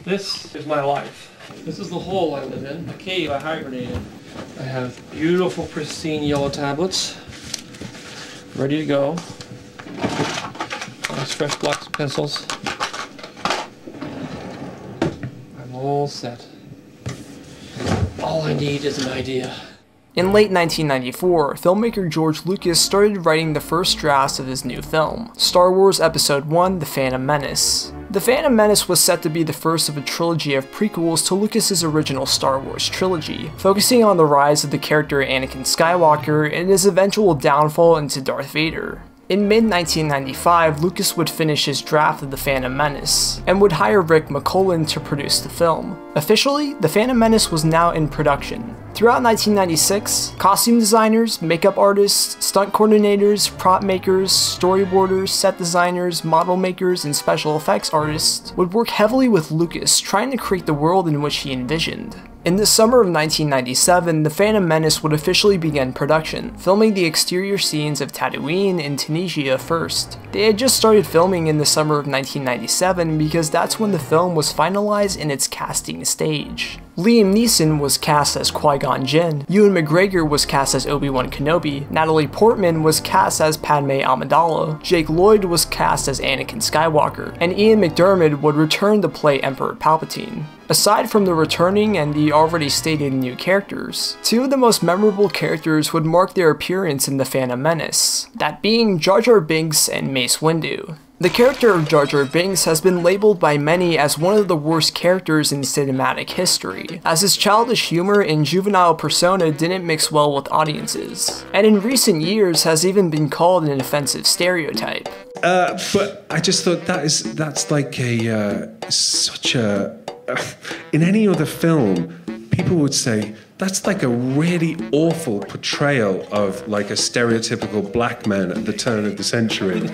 This is my life. This is the hole I live in, a cave I hibernated. I have beautiful, pristine yellow tablets, ready to go. Nice fresh blocks of pencils. I'm all set. All I need is an idea. In late 1994, filmmaker George Lucas started writing the first drafts of his new film, Star Wars Episode I: The Phantom Menace. The Phantom Menace was set to be the first of a trilogy of prequels to Lucas's original Star Wars trilogy, focusing on the rise of the character Anakin Skywalker and his eventual downfall into Darth Vader. In mid-1995, Lucas would finish his draft of The Phantom Menace, and would hire Rick McCullen to produce the film. Officially, The Phantom Menace was now in production. Throughout 1996, costume designers, makeup artists, stunt coordinators, prop makers, storyboarders, set designers, model makers, and special effects artists would work heavily with Lucas trying to create the world in which he envisioned. In the summer of 1997, The Phantom Menace would officially begin production, filming the exterior scenes of Tatooine in Tunisia first. They had just started filming in the summer of 1997 because that's when the film was finalized in its casting stage. Liam Neeson was cast as Qui-Gon Jinn, Ewan McGregor was cast as Obi-Wan Kenobi, Natalie Portman was cast as Padmé Amidala, Jake Lloyd was cast as Anakin Skywalker, and Ian McDiarmid would return to play Emperor Palpatine. Aside from the returning and the already stated new characters, two of the most memorable characters would mark their appearance in The Phantom Menace, that being Jar Jar Binks and Mace Windu. The character of Jar Jar Binks has been labeled by many as one of the worst characters in cinematic history, as his childish humor and juvenile persona didn't mix well with audiences, and in recent years has even been called an offensive stereotype. But I just thought that's like in any other film, people would say, that's like a really awful portrayal of like a stereotypical black man at the turn of the century.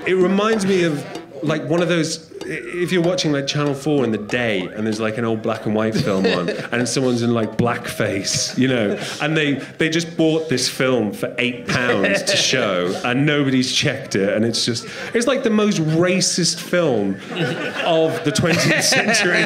It reminds me of like one of those, if you're watching like Channel 4 in the day and there's like an old black and white film on and someone's in like blackface, you know, and they just bought this film for £8 to show and nobody's checked it, and it's like the most racist film of the 20th century.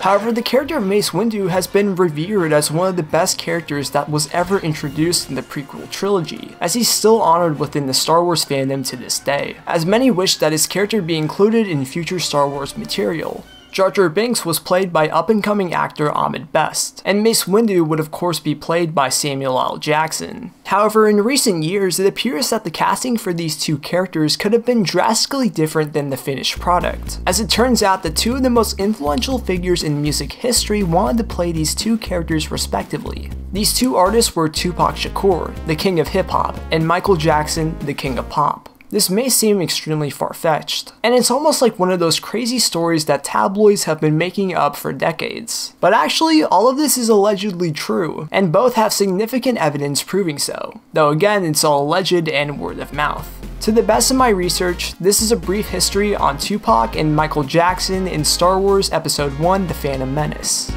However, the character of Mace Windu has been revered as one of the best characters that was ever introduced in the prequel trilogy, as he's still honored within the Star Wars fandom to this day, as many wish that his character be included in future Star Wars material. Jar Jar Binks was played by up-and-coming actor Ahmed Best, and Mace Windu would of course be played by Samuel L. Jackson. However, in recent years, it appears that the casting for these two characters could have been drastically different than the finished product, as it turns out that two of the most influential figures in music history wanted to play these two characters respectively. These two artists were Tupac Shakur, the king of hip-hop, and Michael Jackson, the king of pop. This may seem extremely far-fetched, and it's almost like one of those crazy stories that tabloids have been making up for decades. But actually, all of this is allegedly true, and both have significant evidence proving so, though again, it's all alleged and word of mouth. To the best of my research, this is a brief history on Tupac and Michael Jackson in Star Wars Episode I: The Phantom Menace.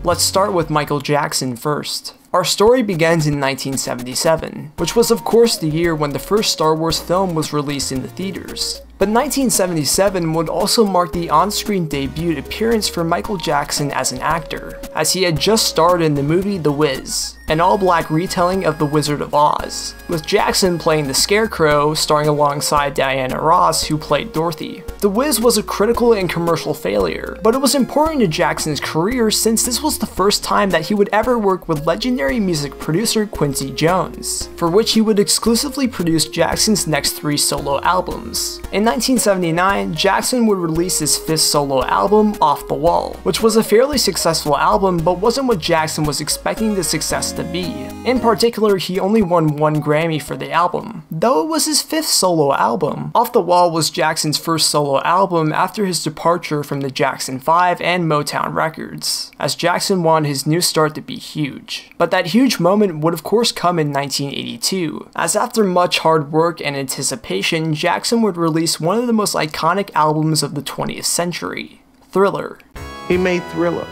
Let's start with Michael Jackson first. Our story begins in 1977, which was of course the year when the first Star Wars film was released in the theaters. But 1977 would also mark the on-screen debut appearance for Michael Jackson as an actor, as he had just starred in the movie The Wiz, an all-black retelling of The Wizard of Oz, with Jackson playing the Scarecrow, starring alongside Diana Ross, who played Dorothy. The Wiz was a critical and commercial failure, but it was important to Jackson's career since this was the first time that he would ever work with legendary music producer Quincy Jones, for which he would exclusively produce Jackson's next 3 solo albums. In 1979, Jackson would release his 5th solo album, Off the Wall, which was a fairly successful album but wasn't what Jackson was expecting the success to be. In particular, he only won 1 Grammy for the album, though it was his 5th solo album. Off the Wall was Jackson's first solo album after his departure from the Jackson 5 and Motown Records, as Jackson wanted his new start to be huge. But that huge moment would of course come in 1982, as after much hard work and anticipation, Jackson would release one of the most iconic albums of the 20th century, Thriller. He made Thriller.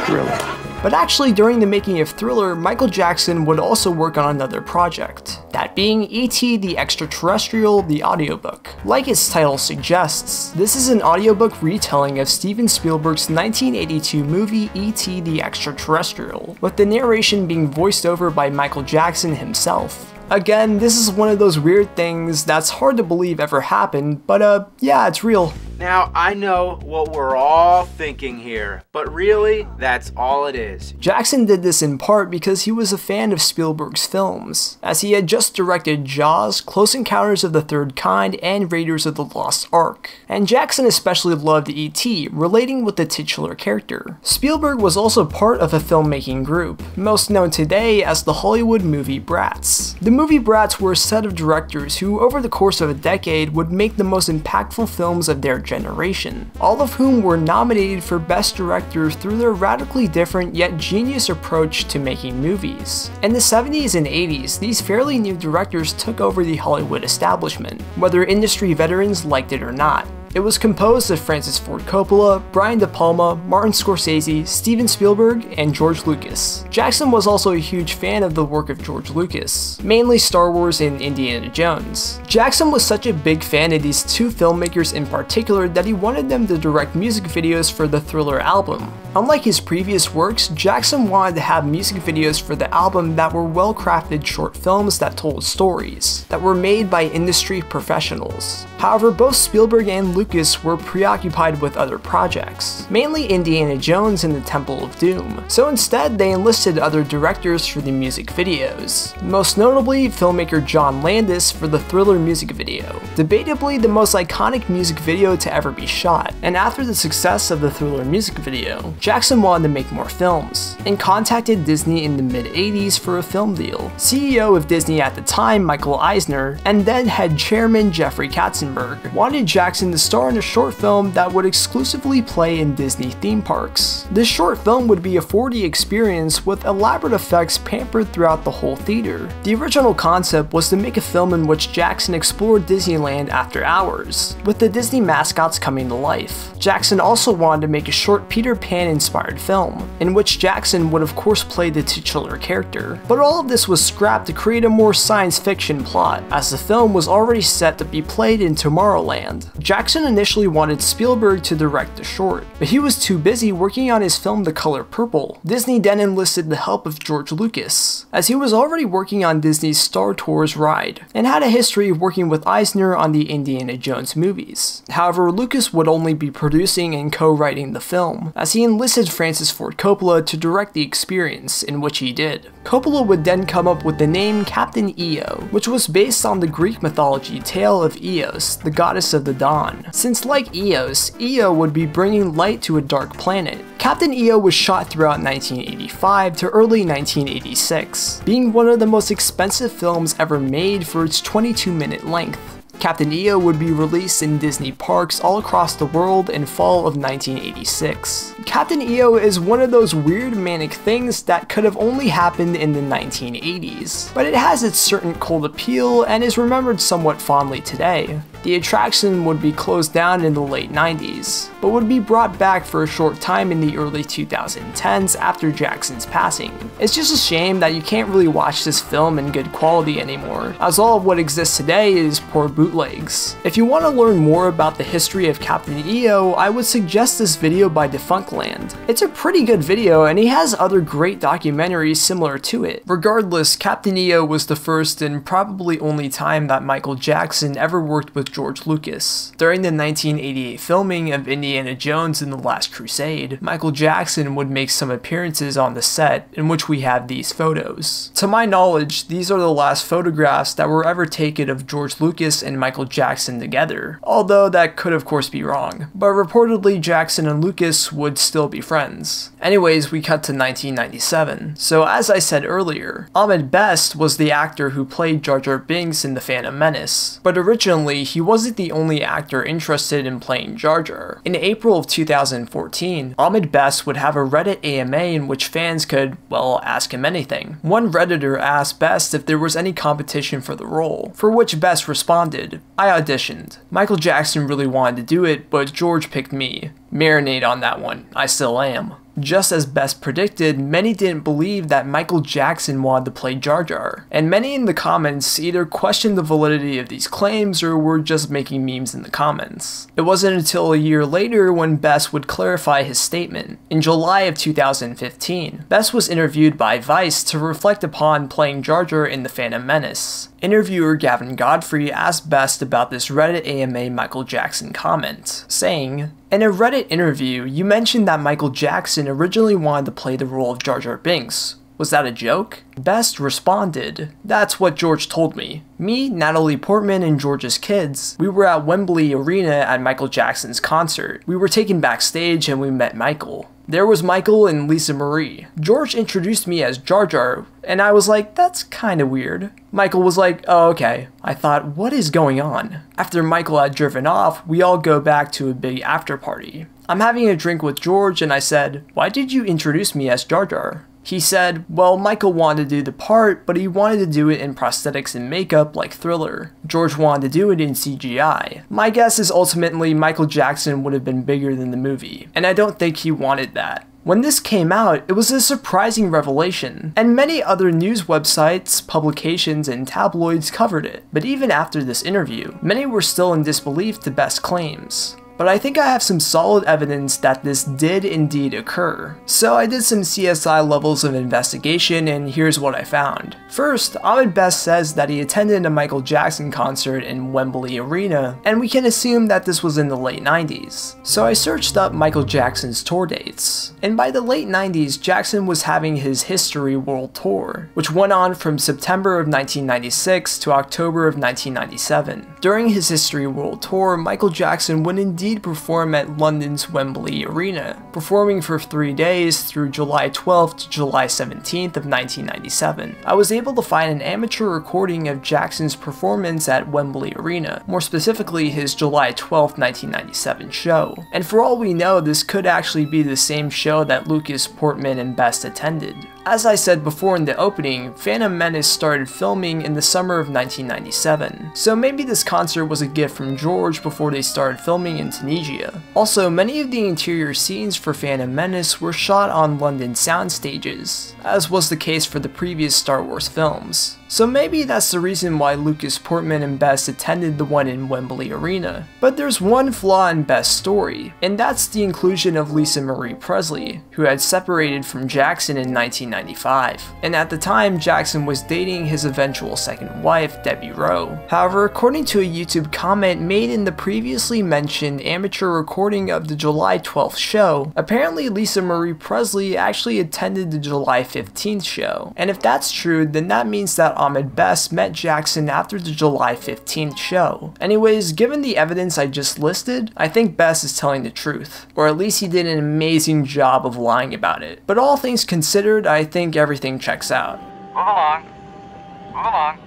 Thriller. But actually, during the making of Thriller, Michael Jackson would also work on another project, that being E.T. the Extraterrestrial, the audiobook. Like its title suggests, this is an audiobook retelling of Steven Spielberg's 1982 movie E.T. the Extraterrestrial, with the narration being voiced over by Michael Jackson himself. Again, this is one of those weird things that's hard to believe ever happened, but yeah, it's real. Now, I know what we're all thinking here, but really, that's all it is. Jackson did this in part because he was a fan of Spielberg's films, as he had just directed Jaws, Close Encounters of the Third Kind, and Raiders of the Lost Ark. And Jackson especially loved E.T., relating with the titular character. Spielberg was also part of a filmmaking group, most known today as the Hollywood movie Brats. The movie Brats were a set of directors who, over the course of a decade, would make the most impactful films of their generation, all of whom were nominated for Best Director through their radically different yet genius approach to making movies. In the 70s and 80s, these fairly new directors took over the Hollywood establishment, whether industry veterans liked it or not. It was composed of Francis Ford Coppola, Brian De Palma, Martin Scorsese, Steven Spielberg, and George Lucas. Jackson was also a huge fan of the work of George Lucas, mainly Star Wars and Indiana Jones. Jackson was such a big fan of these two filmmakers in particular that he wanted them to direct music videos for the Thriller album. Unlike his previous works, Jackson wanted to have music videos for the album that were well-crafted short films that told stories, that were made by industry professionals. However, both Spielberg and Lucas were preoccupied with other projects, mainly Indiana Jones and the Temple of Doom, so instead they enlisted other directors for the music videos, most notably filmmaker John Landis for the Thriller music video, debatably the most iconic music video to ever be shot. And after the success of the Thriller music video, Jackson wanted to make more films, and contacted Disney in the mid-80s for a film deal. CEO of Disney at the time, Michael Eisner, and then head chairman Jeffrey Katzenberg, wanted Jackson to star in a short film that would exclusively play in Disney theme parks. This short film would be a 4D experience with elaborate effects pampered throughout the whole theater. The original concept was to make a film in which Jackson explored Disneyland after hours, with the Disney mascots coming to life. Jackson also wanted to make a short Peter Pan inspired film, in which Jackson would of course play the titular character. But all of this was scrapped to create a more science fiction plot, as the film was already set to be played in Tomorrowland. Jackson initially wanted Spielberg to direct the short, but he was too busy working on his film The Color Purple. Disney then enlisted the help of George Lucas, as he was already working on Disney's Star Tours ride, and had a history of working with Eisner on the Indiana Jones movies. However, Lucas would only be producing and co-writing the film, as he enlisted Francis Ford Coppola to direct the experience, in which he did. Coppola would then come up with the name Captain EO, which was based on the Greek mythology tale of Eos, the goddess of the dawn, since like Eos, Eo would be bringing light to a dark planet. Captain EO was shot throughout 1985 to early 1986, being one of the most expensive films ever made for its 22-minute length. Captain EO would be released in Disney parks all across the world in fall of 1986. Captain EO is one of those weird manic things that could have only happened in the 1980s, but it has its certain cult appeal and is remembered somewhat fondly today. The attraction would be closed down in the late 90s, but would be brought back for a short time in the early 2010s after Jackson's passing. It's just a shame that you can't really watch this film in good quality anymore, as all of what exists today is poor bootlegs. If you want to learn more about the history of Captain EO, I would suggest this video by Defunctland. It's a pretty good video, and he has other great documentaries similar to it. Regardless, Captain EO was the first and probably only time that Michael Jackson ever worked with George Lucas. During the 1988 filming of Indiana Jones and the Last Crusade, Michael Jackson would make some appearances on the set, in which we have these photos. To my knowledge, these are the last photographs that were ever taken of George Lucas and Michael Jackson together, although that could of course be wrong, but reportedly Jackson and Lucas would still be friends. Anyways, we cut to 1997. So as I said earlier, Ahmed Best was the actor who played Jar Jar Binks in The Phantom Menace, but originally he wasn't the only actor interested in playing Jar Jar. In April of 2014, Ahmed Best would have a Reddit AMA in which fans could, well, ask him anything. One Redditor asked Best if there was any competition for the role, for which Best responded, "I auditioned. Michael Jackson really wanted to do it, but George picked me. Marinate on that one, I still am. Just as Best predicted, many didn't believe that Michael Jackson wanted to play Jar Jar, and many in the comments either questioned the validity of these claims or were just making memes in the comments. It wasn't until a year later when Best would clarify his statement. In July of 2015, Best was interviewed by Vice to reflect upon playing Jar Jar in The Phantom Menace. Interviewer Gavin Godfrey asked Best about this Reddit AMA Michael Jackson comment, saying, "In a Reddit interview, you mentioned that Michael Jackson originally wanted to play the role of Jar Jar Binks. Was that a joke?" Best responded, "That's what George told me. Me, Natalie Portman, and George's kids, we were at Wembley Arena at Michael Jackson's concert. We were taken backstage and we met Michael. There was Michael and Lisa Marie. George introduced me as Jar Jar, and I was like, that's kinda weird. Michael was like, oh okay. I thought, what is going on? After Michael had driven off, we all go back to a big after party. I'm having a drink with George and I said, why did you introduce me as Jar Jar? He said, well, Michael wanted to do the part, but he wanted to do it in prosthetics and makeup like Thriller. George wanted to do it in CGI. My guess is ultimately Michael Jackson would have been bigger than the movie, and I don't think he wanted that. When this came out, it was a surprising revelation, and many other news websites, publications, and tabloids covered it. But even after this interview, many were still in disbelief to Best's claims. But I think I have some solid evidence that this did indeed occur. So I did some CSI levels of investigation and here's what I found. First, Ahmed Best says that he attended a Michael Jackson concert in Wembley Arena, and we can assume that this was in the late 90s. So I searched up Michael Jackson's tour dates, and by the late 90s, Jackson was having his History World Tour, which went on from September of 1996 to October of 1997. During his History World Tour, Michael Jackson would indeed perform at London's Wembley Arena, performing for 3 days through July 12th to July 17th of 1997. I was able to find an amateur recording of Jackson's performance at Wembley Arena, more specifically his July 12th, 1997 show. And for all we know, this could actually be the same show that Lucas, Portman, and Best attended. As I said before in the opening, Phantom Menace started filming in the summer of 1997, so maybe this concert was a gift from George before they started filming in Tunisia. Also, many of the interior scenes for Phantom Menace were shot on London sound stages, as was the case for the previous Star Wars films. So maybe that's the reason why Lucas, Portman, and Best attended the one in Wembley Arena. But there's one flaw in Best's story, and that's the inclusion of Lisa Marie Presley, who had separated from Jackson in 1995. And at the time, Jackson was dating his eventual second wife, Debbie Rowe. However, according to a YouTube comment made in the previously mentioned amateur recording of the July 12th show, apparently Lisa Marie Presley actually attended the July 15th show. And if that's true, then that means that Ahmed Best met Jackson after the July 15th show. Anyways, given the evidence I just listed, I think Best is telling the truth, or at least he did an amazing job of lying about it. But all things considered, I think everything checks out. Move along. Move along.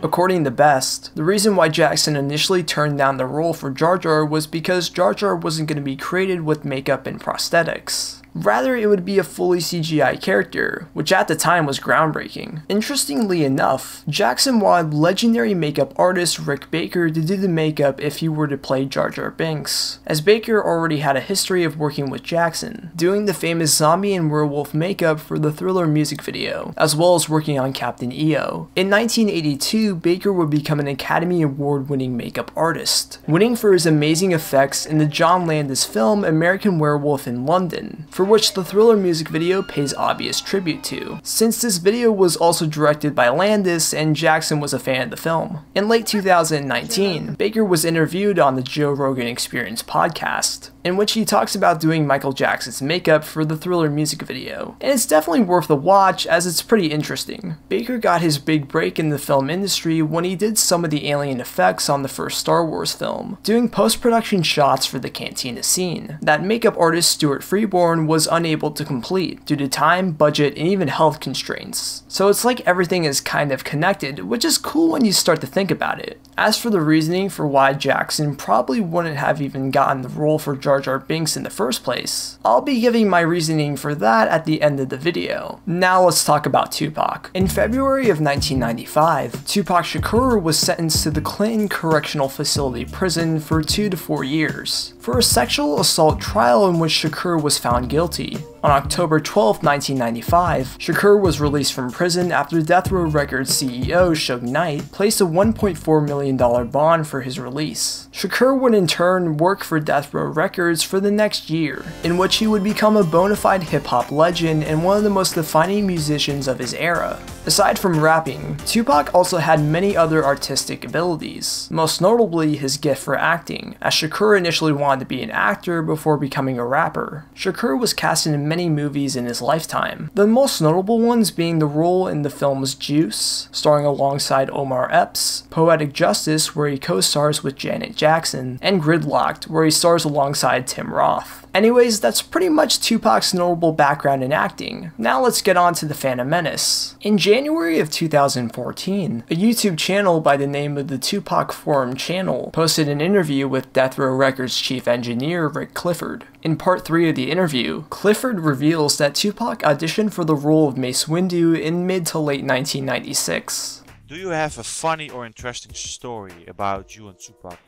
According to Best, the reason why Jackson initially turned down the role for Jar Jar was because Jar Jar wasn't going to be created with makeup and prosthetics. Rather, it would be a fully CGI character, which at the time was groundbreaking. Interestingly enough, Jackson wanted legendary makeup artist Rick Baker to do the makeup if he were to play Jar Jar Binks, as Baker already had a history of working with Jackson, doing the famous zombie and werewolf makeup for the Thriller music video, as well as working on Captain EO. In 1982, Baker would become an Academy Award-winning makeup artist, winning for his amazing effects in the John Landis film American Werewolf in London, for which the Thriller music video pays obvious tribute to, since this video was also directed by Landis and Jackson was a fan of the film. In late 2019, Baker was interviewed on the Joe Rogan Experience podcast, in which he talks about doing Michael Jackson's makeup for the Thriller music video, and it's definitely worth a watch as it's pretty interesting. Baker got his big break in the film industry when he did some of the alien effects on the first Star Wars film, doing post-production shots for the cantina scene that makeup artist Stuart Freeborn was unable to complete due to time, budget, and even health constraints. So it's like everything is kind of connected, which is cool when you start to think about it. As for the reasoning for why Jackson probably wouldn't have even gotten the role for Jar Jar Binks in the first place, I'll be giving my reasoning for that at the end of the video. Now let's talk about Tupac. In February of 1995, Tupac Shakur was sentenced to the Clinton Correctional Facility prison for 2 to 4 years for a sexual assault trial in which Shakur was found guilty. On October 12, 1995, Shakur was released from prison after Death Row Records CEO Suge Knight placed a $1.4 million bond for his release. Shakur would in turn work for Death Row Records for the next year, in which he would become a bona fide hip-hop legend and one of the most defining musicians of his era. Aside from rapping, Tupac also had many other artistic abilities, most notably his gift for acting, as Shakur initially wanted to be an actor before becoming a rapper. Shakur was cast in many movies in his lifetime, the most notable ones being the role in the films Juice, starring alongside Omar Epps, Poetic Justice, where he co-stars with Janet Jackson, and Gridlocked, where he stars alongside Tim Roth. Anyways, that's pretty much Tupac's notable background in acting. Now let's get on to the Phantom Menace. In January of 2014, a YouTube channel by the name of the Tupac Forum channel posted an interview with Death Row Records chief engineer Rick Clifford. In part 3 of the interview, Clifford reveals that Tupac auditioned for the role of Mace Windu in mid to late 1996. Do you have a funny or interesting story about you and Tupac?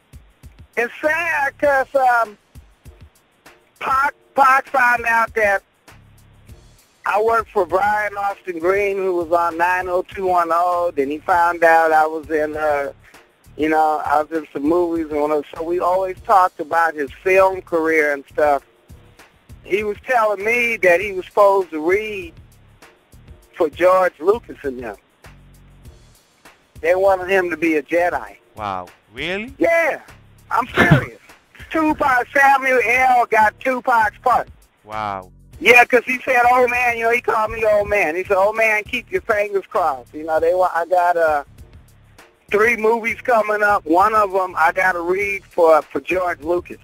It's sad because Pac found out that I worked for Brian Austin Green, who was on 90210. Then he found out I was in, I was in some movies, and so we always talked about his film career and stuff. He was telling me that he was supposed to read for George Lucas and them. They wanted him to be a Jedi. Wow, really? Yeah, I'm serious. Tupac, Samuel L. got Tupac's part. Wow. Yeah, because he said, "Old man," he called me old man. He said, "Old man, keep your fingers crossed." I got 3 movies coming up. One of them I got to read for George Lucas.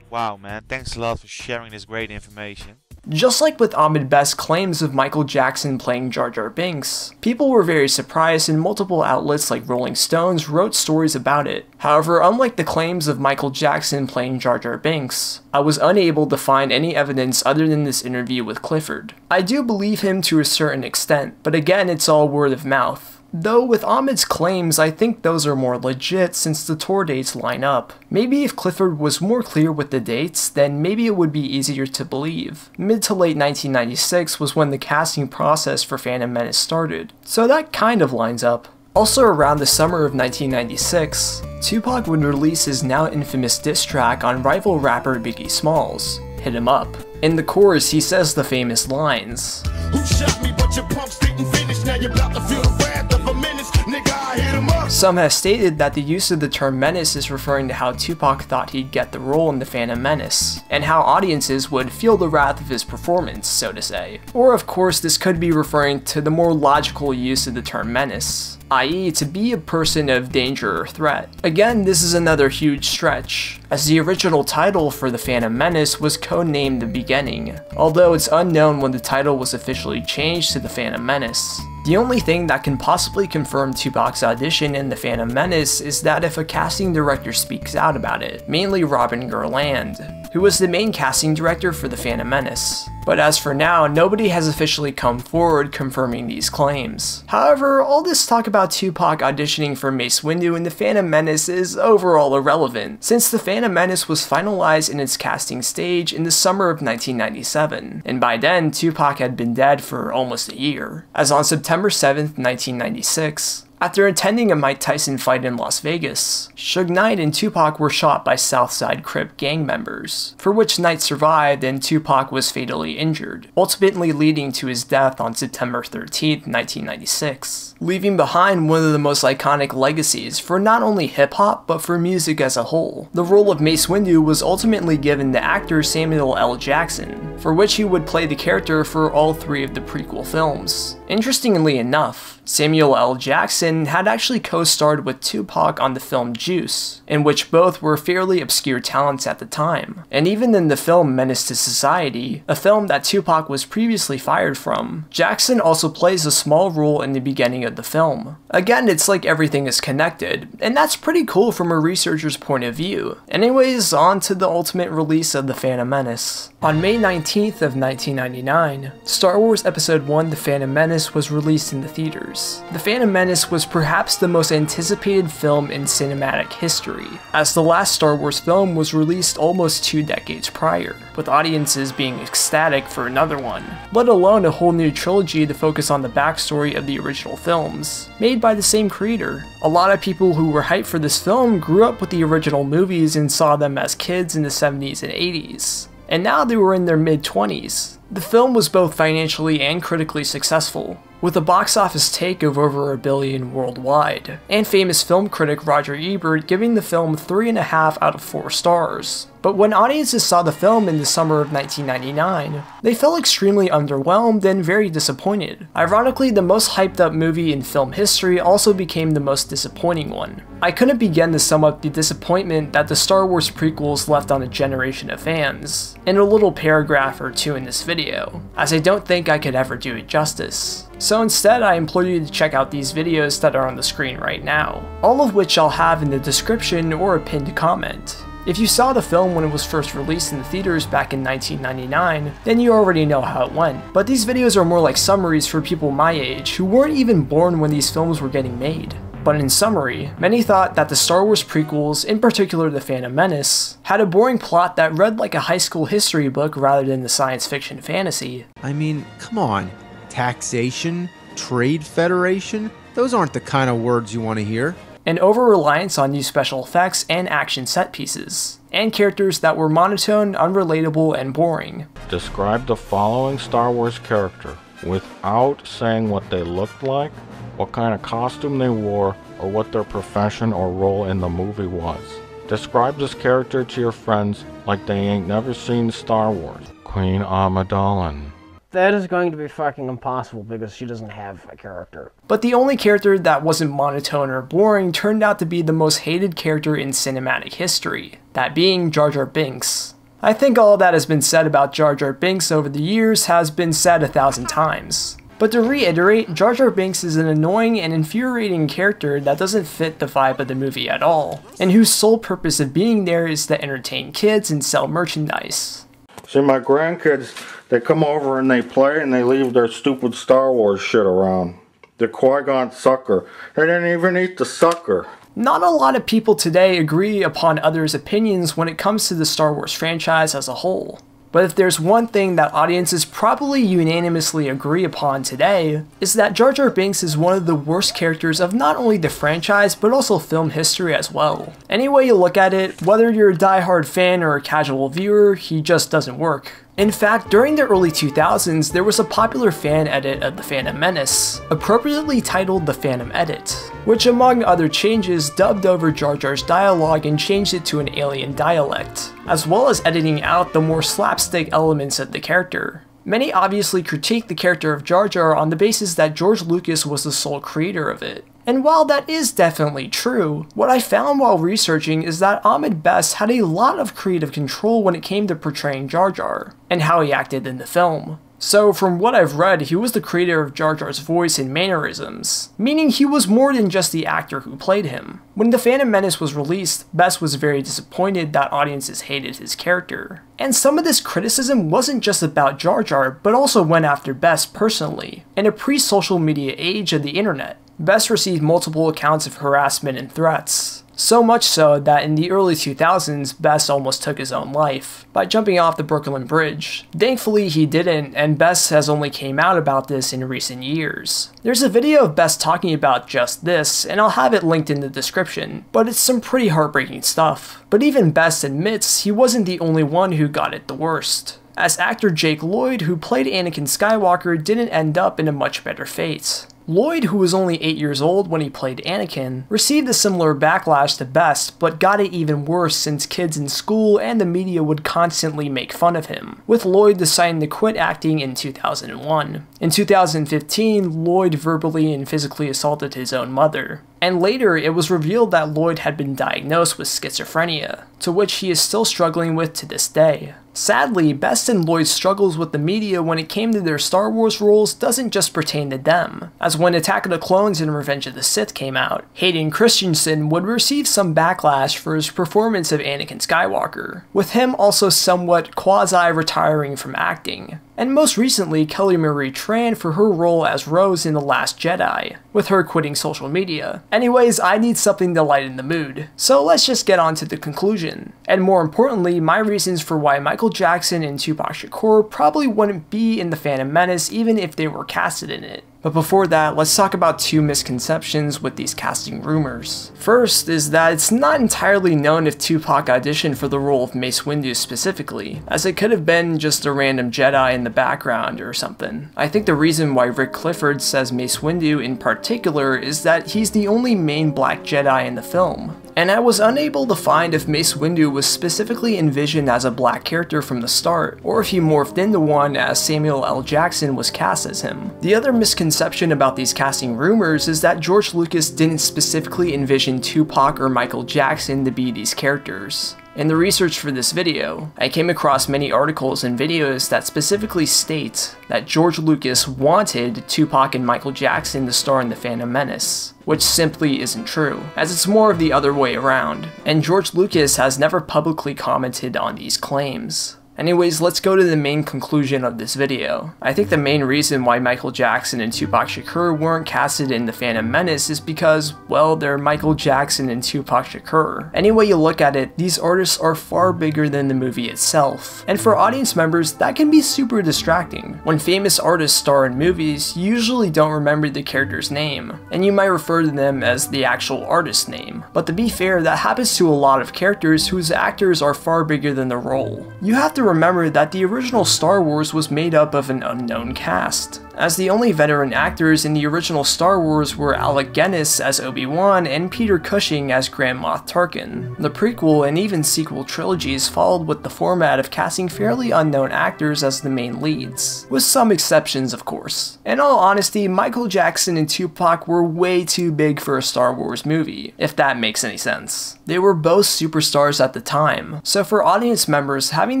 Wow, man. Thanks a lot for sharing this great information. Just like with Ahmed Best's claims of Michael Jackson playing Jar Jar Binks, people were very surprised and multiple outlets like Rolling Stones wrote stories about it. However, unlike the claims of Michael Jackson playing Jar Jar Binks, I was unable to find any evidence other than this interview with Clifford. I do believe him to a certain extent, but again, it's all word of mouth. Though with Ahmed's claims, I think those are more legit since the tour dates line up. Maybe if Clifford was more clear with the dates, then maybe it would be easier to believe. Mid to late 1996 was when the casting process for Phantom Menace started, so that kind of lines up. Also around the summer of 1996, Tupac would release his now infamous diss track on rival rapper Biggie Smalls, Hit 'Em Up. In the chorus, he says the famous lines, "Who shot me but your pumps didn't finish, now you're about to feel the wrath of a menace, nigga, I hit 'em up." Some have stated that the use of the term menace is referring to how Tupac thought he'd get the role in the Phantom Menace, and how audiences would feel the wrath of his performance, so to say. Or of course, this could be referring to the more logical use of the term menace, i.e. to be a person of danger or threat. Again, this is another huge stretch, as the original title for the Phantom Menace was codenamed The Beginning, although it's unknown when the title was officially changed to the Phantom Menace. The only thing that can possibly confirm Tupac's audition in the Phantom Menace is that if a casting director speaks out about it, mainly Robin Gerland, who was the main casting director for the Phantom Menace. But as for now, nobody has officially come forward confirming these claims. However, all this talk about Tupac auditioning for Mace Windu in the Phantom Menace is overall irrelevant, since the Phantom Menace was finalized in its casting stage in the summer of 1997, and by then Tupac had been dead for almost a year, as on September 7th, 1996, after attending a Mike Tyson fight in Las Vegas, Suge Knight and Tupac were shot by Southside Crip gang members, for which Knight survived and Tupac was fatally injured, ultimately leading to his death on September 13th, 1996, leaving behind one of the most iconic legacies for not only hip-hop but for music as a whole. The role of Mace Windu was ultimately given to actor Samuel L. Jackson, for which he would play the character for all 3 of the prequel films. Interestingly enough, Samuel L. Jackson Jackson had actually co-starred with Tupac on the film Juice, in which both were fairly obscure talents at the time. And even in the film Menace to Society, a film that Tupac was previously fired from, Jackson also plays a small role in the beginning of the film. Again, it's like everything is connected, and that's pretty cool from a researcher's point of view. Anyways, on to the ultimate release of The Phantom Menace. On May 19th of 1999, Star Wars Episode 1 The Phantom Menace was released in the theaters. The Phantom Menace was perhaps the most anticipated film in cinematic history, as the last Star Wars film was released almost 2 decades prior, with audiences being ecstatic for another one, let alone a whole new trilogy to focus on the backstory of the original films, made by the same creator. A lot of people who were hyped for this film grew up with the original movies and saw them as kids in the 70s and 80s, and now they were in their mid-20s. The film was both financially and critically successful, with a box office take of over $1 billion worldwide, and famous film critic Roger Ebert giving the film 3.5 out of 4 stars. But when audiences saw the film in the summer of 1999, they felt extremely underwhelmed and very disappointed. Ironically, the most hyped up movie in film history also became the most disappointing one. I couldn't begin to sum up the disappointment that the Star Wars prequels left on a generation of fans in a little paragraph or two in this video, as I don't think I could ever do it justice. So instead, I implore you to check out these videos that are on the screen right now, all of which I'll have in the description or a pinned comment. If you saw the film when it was first released in the theaters back in 1999, then you already know how it went. But these videos are more like summaries for people my age who weren't even born when these films were getting made. But in summary, many thought that the Star Wars prequels, in particular The Phantom Menace, had a boring plot that read like a high school history book rather than the science fiction fantasy. I mean, come on. Taxation? Trade Federation? Those aren't the kind of words you want to hear. An over-reliance on new special effects and action set pieces, and characters that were monotone, unrelatable, and boring. Describe the following Star Wars character without saying what they looked like, what kind of costume they wore, or what their profession or role in the movie was. Describe this character to your friends like they ain't never seen Star Wars. Queen Amidala. That is going to be fucking impossible because she doesn't have a character. But the only character that wasn't monotone or boring turned out to be the most hated character in cinematic history, that being Jar Jar Binks. I think all that has been said about Jar Jar Binks over the years has been said 1,000 times. But to reiterate, Jar Jar Binks is an annoying and infuriating character that doesn't fit the vibe of the movie at all, and whose sole purpose of being there is to entertain kids and sell merchandise. See, my grandkids, they come over and they play and they leave their stupid Star Wars shit around. The Qui-Gon sucker. They didn't even eat the sucker. Not a lot of people today agree upon others' opinions when it comes to the Star Wars franchise as a whole. But if there's one thing that audiences probably unanimously agree upon today, is that Jar Jar Binks is one of the worst characters of not only the franchise, but also film history as well. Any way you look at it, whether you're a die-hard fan or a casual viewer, he just doesn't work. In fact, during the early 2000s, there was a popular fan edit of The Phantom Menace, appropriately titled The Phantom Edit, which among other changes dubbed over Jar Jar's dialogue and changed it to an alien dialect, as well as editing out the more slapstick elements of the character. Many obviously critiqued the character of Jar Jar on the basis that George Lucas was the sole creator of it. And while that is definitely true, what I found while researching is that Ahmed Best had a lot of creative control when it came to portraying Jar Jar, and how he acted in the film. So from what I've read, he was the creator of Jar Jar's voice and mannerisms, meaning he was more than just the actor who played him. When The Phantom Menace was released, Best was very disappointed that audiences hated his character. And some of this criticism wasn't just about Jar Jar, but also went after Best personally, in a pre-social media age of the internet. Best received multiple accounts of harassment and threats. So much so that in the early 2000s, Best almost took his own life by jumping off the Brooklyn Bridge. Thankfully he didn't, and Best has only came out about this in recent years. There's a video of Best talking about just this, and I'll have it linked in the description, but it's some pretty heartbreaking stuff. But even Best admits he wasn't the only one who got it the worst, as actor Jake Lloyd, who played Anakin Skywalker, didn't end up in a much better fate. Lloyd, who was only 8 years old when he played Anakin, received a similar backlash to Best, but got it even worse since kids in school and the media would constantly make fun of him, with Lloyd deciding to quit acting in 2001. In 2015, Lloyd verbally and physically assaulted his own mother. And later, it was revealed that Lloyd had been diagnosed with schizophrenia, to which he is still struggling with to this day. Sadly, Best and Lloyd's struggles with the media when it came to their Star Wars roles doesn't just pertain to them, as when Attack of the Clones and Revenge of the Sith came out, Hayden Christensen would receive some backlash for his performance of Anakin Skywalker, with him also somewhat quasi-retiring from acting. And most recently, Kelly Marie Tran for her role as Rose in The Last Jedi, with her quitting social media. Anyways, I need something to lighten the mood, so let's just get on to the conclusion. And more importantly, my reasons for why Michael Jackson and Tupac Shakur probably wouldn't be in The Phantom Menace even if they were casted in it. But before that, let's talk about two misconceptions with these casting rumors. First is that it's not entirely known if Tupac auditioned for the role of Mace Windu specifically, as it could have been just a random Jedi in the background or something. I think the reason why Rick Clifford says Mace Windu in particular is that he's the only main black Jedi in the film. And I was unable to find if Mace Windu was specifically envisioned as a black character from the start, or if he morphed into one as Samuel L. Jackson was cast as him. The other misconception about these casting rumors is that George Lucas didn't specifically envision Tupac or Michael Jackson to be these characters. In the research for this video, I came across many articles and videos that specifically state that George Lucas wanted Tupac and Michael Jackson to star in The Phantom Menace, which simply isn't true, as it's more of the other way around, and George Lucas has never publicly commented on these claims. Anyways, let's go to the main conclusion of this video. I think the main reason why Michael Jackson and Tupac Shakur weren't casted in The Phantom Menace is because, well, they're Michael Jackson and Tupac Shakur. Any way you look at it, these artists are far bigger than the movie itself. And for audience members, that can be super distracting. When famous artists star in movies, you usually don't remember the character's name, and you might refer to them as the actual artist's name. But to be fair, that happens to a lot of characters whose actors are far bigger than the role. You have to remember that the original Star Wars was made up of an unknown cast, as the only veteran actors in the original Star Wars were Alec Guinness as Obi-Wan and Peter Cushing as Grand Moff Tarkin. The prequel and even sequel trilogies followed with the format of casting fairly unknown actors as the main leads, with some exceptions of course. In all honesty, Michael Jackson and Tupac were way too big for a Star Wars movie, if that makes any sense. They were both superstars at the time, so for audience members, having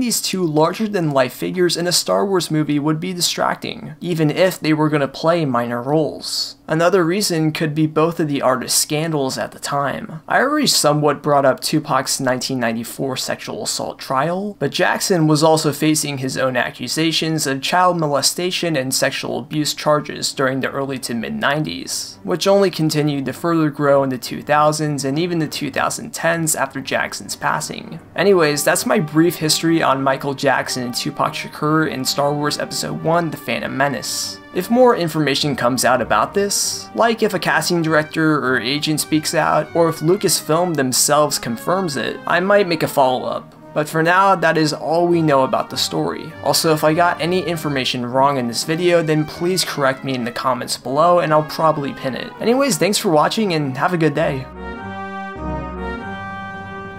these two larger-than-life figures in a Star Wars movie would be distracting, even if they were going to play minor roles. Another reason could be both of the artists' scandals at the time. I already somewhat brought up Tupac's 1994 sexual assault trial, but Jackson was also facing his own accusations of child molestation and sexual abuse charges during the early to mid-90s, which only continued to further grow in the 2000s and even the 2010s after Jackson's passing. Anyways, that's my brief history on Michael Jackson and Tupac Shakur in Star Wars Episode 1: The Phantom Menace. If more information comes out about this, like if a casting director or agent speaks out, or if Lucasfilm themselves confirms it, I might make a follow-up. But for now, that is all we know about the story. Also, if I got any information wrong in this video, then please correct me in the comments below and I'll probably pin it. Anyways, thanks for watching and have a good day.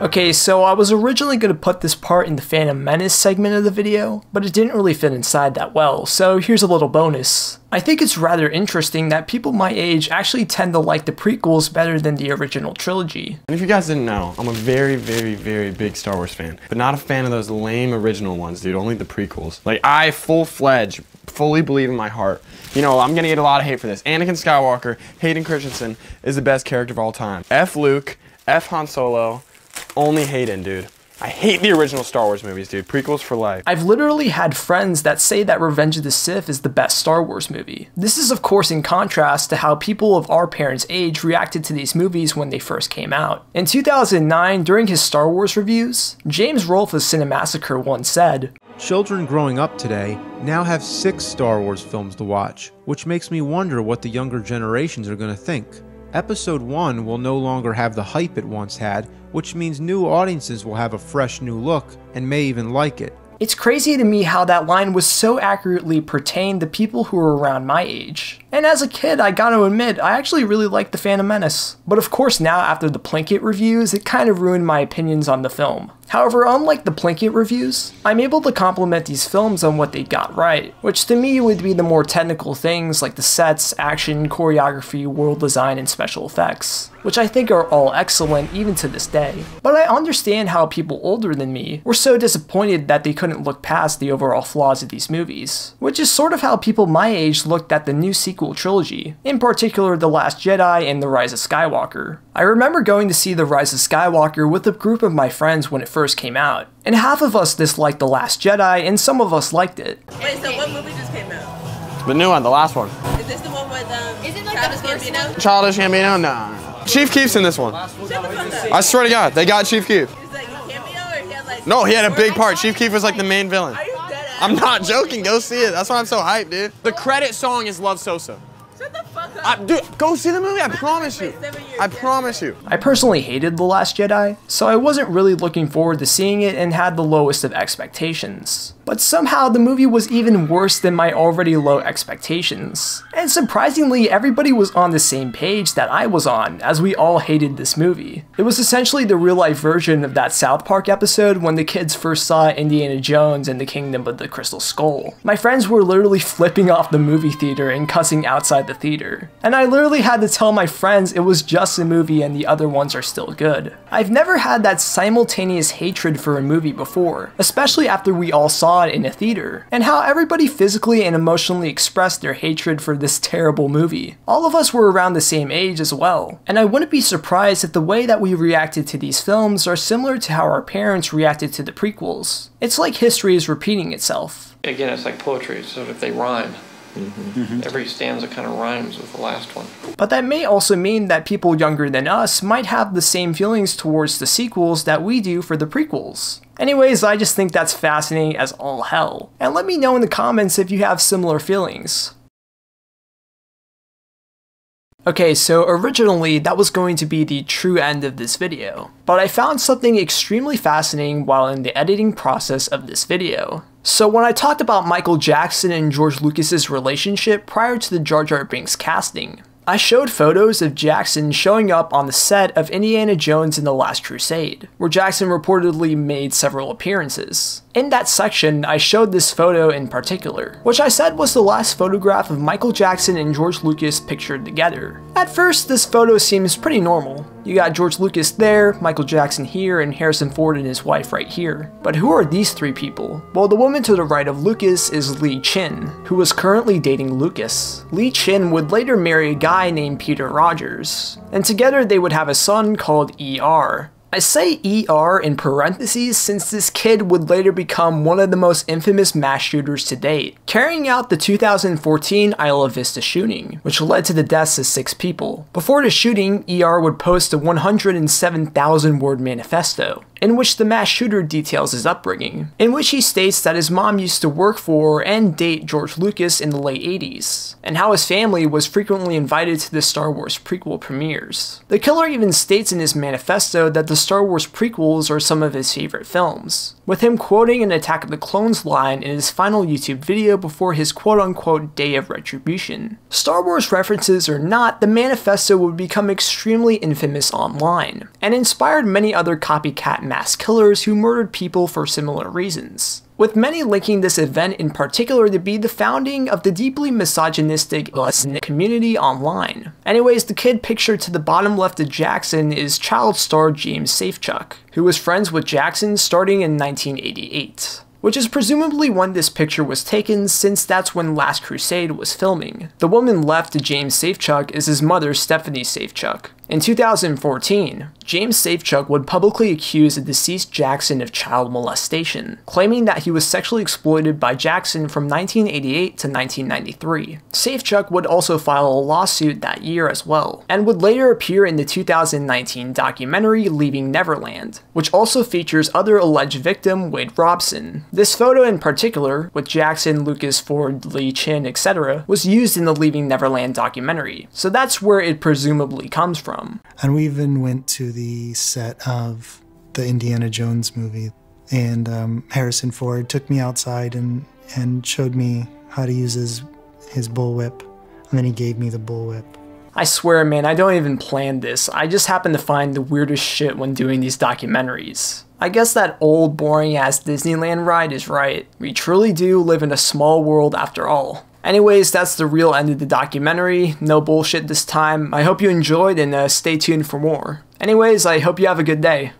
Okay, so I was originally going to put this part in the Phantom Menace segment of the video, but it didn't really fit inside that well, so here's a little bonus. I think it's rather interesting that people my age actually tend to like the prequels better than the original trilogy. And if you guys didn't know, I'm a very big Star Wars fan, but not a fan of those lame original ones, dude, only the prequels. Like, I full-fledged, fully believe in my heart. You know, I'm gonna get a lot of hate for this. Anakin Skywalker, Hayden Christensen, is the best character of all time. F Luke, F Han Solo, only Hayden, dude. I hate the original Star Wars movies, dude. Prequels for life. I've literally had friends that say that Revenge of the Sith is the best Star Wars movie. This is of course in contrast to how people of our parents' age reacted to these movies when they first came out. In 2009, during his Star Wars reviews, James Rolfe of Cinemassacre once said, "Children growing up today now have 6 Star Wars films to watch, which makes me wonder what the younger generations are going to think. Episode 1 will no longer have the hype it once had, which means new audiences will have a fresh new look and may even like it. It's crazy to me how that line was so accurately pertained to people who were around my age. And as a kid, I gotta admit, I actually really liked The Phantom Menace. But of course now after the Plinkett reviews, it kind of ruined my opinions on the film. However, unlike the Plinkett reviews, I'm able to compliment these films on what they got right, which to me would be the more technical things like the sets, action, choreography, world design, and special effects, which I think are all excellent even to this day. But I understand how people older than me were so disappointed that they couldn't look past the overall flaws of these movies, which is sort of how people my age looked at the new sequel trilogy, in particular The Last Jedi and The Rise of Skywalker. I remember going to see The Rise of Skywalker with a group of my friends when it first came out, and half of us disliked The Last Jedi and some of us liked it. Wait, so what movie just came out? The new one, the last one. Is this the one with Childish Gambino? Childish Gambino? No. Chief Keef's in this one. I swear to God, they got Chief Keef. Is that a cameo or he had like... No, he had a big part. Chief Keef was like the main villain. Are you dead ass? I'm not joking. Go see it. That's why I'm so hyped, dude. The credit song is Love Sosa. Shut the fuck up. Dude, go see the movie. I promise you. I promise you. I personally hated The Last Jedi, so I wasn't really looking forward to seeing it and had the lowest of expectations. But somehow the movie was even worse than my already low expectations. And surprisingly, everybody was on the same page that I was on, as we all hated this movie. It was essentially the real-life version of that South Park episode when the kids first saw Indiana Jones and the Kingdom of the Crystal Skull. My friends were literally flipping off the movie theater and cussing outside the theater. And I literally had to tell my friends it was just a movie and the other ones are still good. I've never had that simultaneous hatred for a movie before, especially after we all saw it in a theater, and how everybody physically and emotionally expressed their hatred for this terrible movie. All of us were around the same age as well, and I wouldn't be surprised if the way that we reacted to these films are similar to how our parents reacted to the prequels. It's like history is repeating itself. Again, it's like poetry, so if they rhyme. Every stanza kind of rhymes with the last one. But that may also mean that people younger than us might have the same feelings towards the sequels that we do for the prequels. Anyways, I just think that's fascinating as all hell. And let me know in the comments if you have similar feelings. Okay, so originally that was going to be the true end of this video, but I found something extremely fascinating while in the editing process of this video. So when I talked about Michael Jackson and George Lucas's relationship prior to the Jar Jar Binks casting, I showed photos of Jackson showing up on the set of Indiana Jones and the Last Crusade, where Jackson reportedly made several appearances. In that section, I showed this photo in particular, which I said was the last photograph of Michael Jackson and George Lucas pictured together. At first, this photo seems pretty normal. You got George Lucas there, Michael Jackson here, and Harrison Ford and his wife right here. But who are these three people? Well, the woman to the right of Lucas is Lee Chin, who was currently dating Lucas. Lee Chin would later marry a guy named Peter Rogers, and together they would have a son called ER. I say ER in parentheses since this kid would later become one of the most infamous mass shooters to date, carrying out the 2014 Isla Vista shooting, which led to the deaths of 6 people. Before the shooting, ER would post a 107,000-word manifesto, in which the mass shooter details his upbringing, in which he states that his mom used to work for and date George Lucas in the late 80s, and how his family was frequently invited to the Star Wars prequel premieres. The killer even states in his manifesto that the Star Wars prequels are some of his favorite films, with him quoting an Attack of the Clones line in his final YouTube video before his quote-unquote Day of Retribution. Star Wars references or not, the manifesto would become extremely infamous online, and inspired many other copycat mass killers who murdered people for similar reasons, with many linking this event in particular to be the founding of the deeply misogynistic community online. Anyways, the kid pictured to the bottom left of Jackson is child star James Safechuck, who was friends with Jackson starting in 1988. Which is presumably when this picture was taken, since that's when Last Crusade was filming. The woman left to James Safechuck is his mother, Stephanie Safechuck. In 2014, James Safechuck would publicly accuse the deceased Jackson of child molestation, claiming that he was sexually exploited by Jackson from 1988 to 1993. Safechuck would also file a lawsuit that year as well, and would later appear in the 2019 documentary Leaving Neverland, which also features other alleged victim Wade Robson. This photo in particular, with Jackson, Lucas, Ford, Lee Chin, etc., was used in the Leaving Neverland documentary, so that's where it presumably comes from. And we even went to the set of the Indiana Jones movie And Harrison Ford took me outside and showed me how to use his bullwhip. And then he gave me the bullwhip. I swear, man, I don't even plan this. I just happen to find the weirdest shit when doing these documentaries. I guess that old, boring-ass Disneyland ride is right. We truly do live in a small world after all. Anyways, that's the real end of the documentary. No bullshit this time. I hope you enjoyed and stay tuned for more. Anyways, I hope you have a good day.